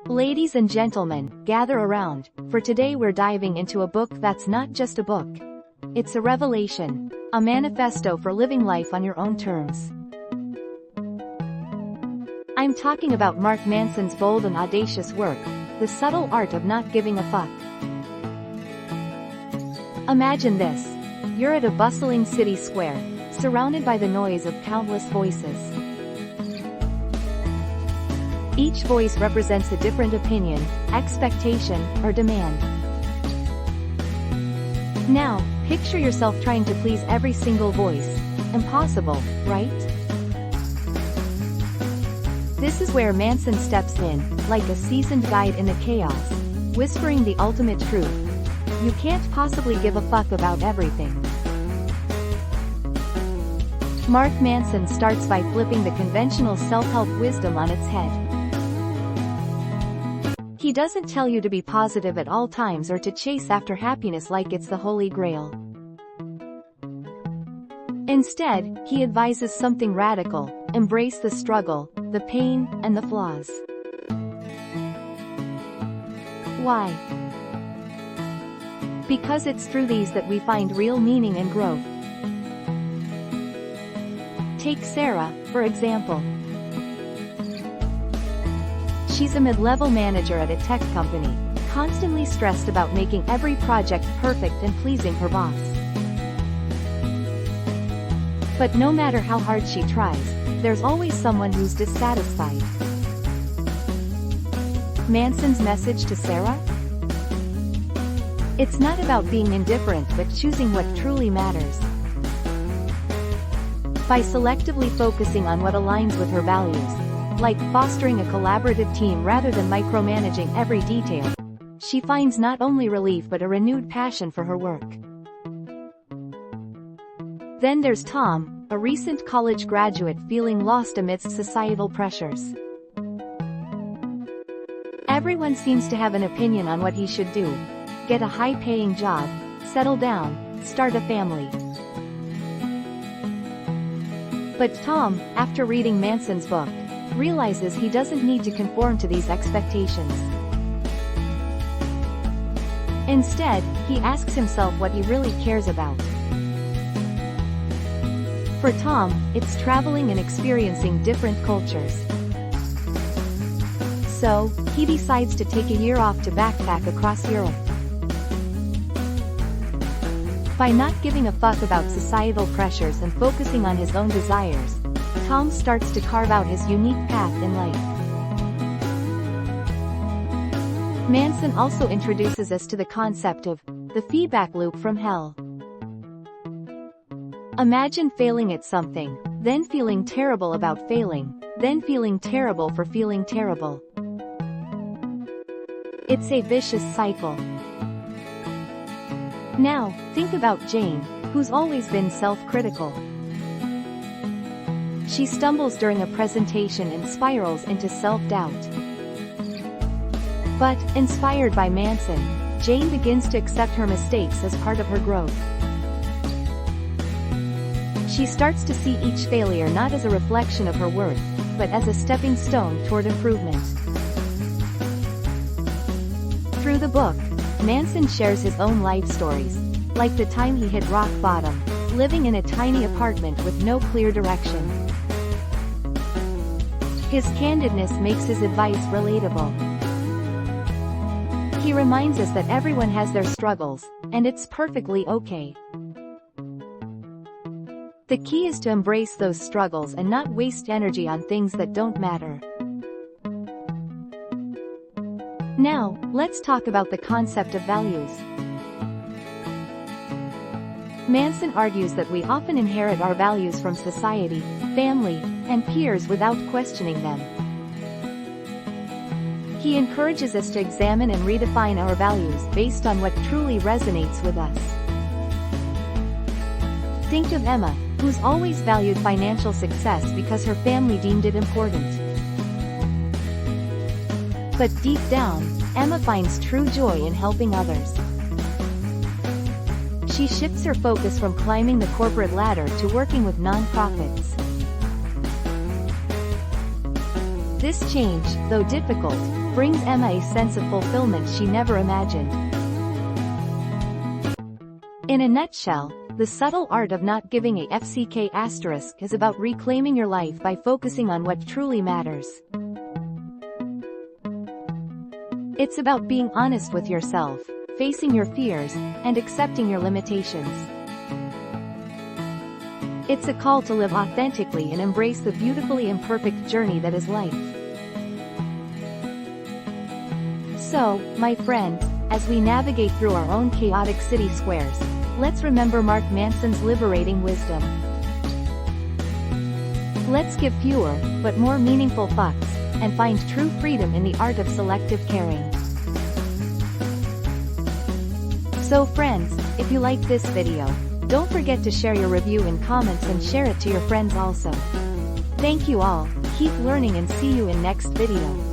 Ladies and gentlemen, gather around, for today we're diving into a book that's not just a book. It's a revelation, a manifesto for living life on your own terms. I'm talking about Mark Manson's bold and audacious work, The Subtle Art of Not Giving a Fuck. Imagine this. You're at a bustling city square, surrounded by the noise of countless voices. Each voice represents a different opinion, expectation, or demand. Now, picture yourself trying to please every single voice. Impossible, right? This is where Manson steps in, like a seasoned guide in the chaos, whispering the ultimate truth. You can't possibly give a fuck about everything. Mark Manson starts by flipping the conventional self-help wisdom on its head. He doesn't tell you to be positive at all times or to chase after happiness like it's the Holy Grail. Instead, he advises something radical: embrace the struggle, the pain, and the flaws. Why? Because it's through these that we find real meaning and growth. Take Sarah, for example. She's a mid-level manager at a tech company, constantly stressed about making every project perfect and pleasing her boss. But no matter how hard she tries, there's always someone who's dissatisfied. Manson's message to Sarah? It's not about being indifferent but choosing what truly matters. By selectively focusing on what aligns with her values, like fostering a collaborative team rather than micromanaging every detail, she finds not only relief but a renewed passion for her work. Then there's Tom, a recent college graduate feeling lost amidst societal pressures. Everyone seems to have an opinion on what he should do: get a high-paying job, settle down, start a family. But Tom, after reading Manson's book, realizes he doesn't need to conform to these expectations. Instead, he asks himself what he really cares about. For Tom, it's traveling and experiencing different cultures. So, he decides to take a year off to backpack across Europe. By not giving a fuck about societal pressures and focusing on his own desires, Tom starts to carve out his unique path in life. Manson also introduces us to the concept of the feedback loop from hell. Imagine failing at something, then feeling terrible about failing, then feeling terrible for feeling terrible. It's a vicious cycle. Now, think about Jane, who's always been self-critical. She stumbles during a presentation and spirals into self-doubt. But, inspired by Manson, Jane begins to accept her mistakes as part of her growth. She starts to see each failure not as a reflection of her worth, but as a stepping stone toward improvement. Through the book, Manson shares his own life stories, like the time he hit rock bottom, living in a tiny apartment with no clear direction. His candidness makes his advice relatable. He reminds us that everyone has their struggles, and it's perfectly okay. The key is to embrace those struggles and not waste energy on things that don't matter. Now, let's talk about the concept of values. Manson argues that we often inherit our values from society, family, and peers without questioning them. He encourages us to examine and redefine our values based on what truly resonates with us. Think of Emma, who's always valued financial success because her family deemed it important. But deep down, Emma finds true joy in helping others. She shifts her focus from climbing the corporate ladder to working with nonprofits. This change, though difficult, brings Emma a sense of fulfillment she never imagined. In a nutshell, the subtle art of not giving a FCK asterisk is about reclaiming your life by focusing on what truly matters. It's about being honest with yourself, facing your fears, and accepting your limitations. It's a call to live authentically and embrace the beautifully imperfect journey that is life. So, my friend, as we navigate through our own chaotic city squares, let's remember Mark Manson's liberating wisdom. Let's give fewer, but more meaningful fucks, and find true freedom in the art of selective caring. So friends, if you liked this video, don't forget to share your review in comments and share it to your friends also. Thank you all, keep learning and see you in next video.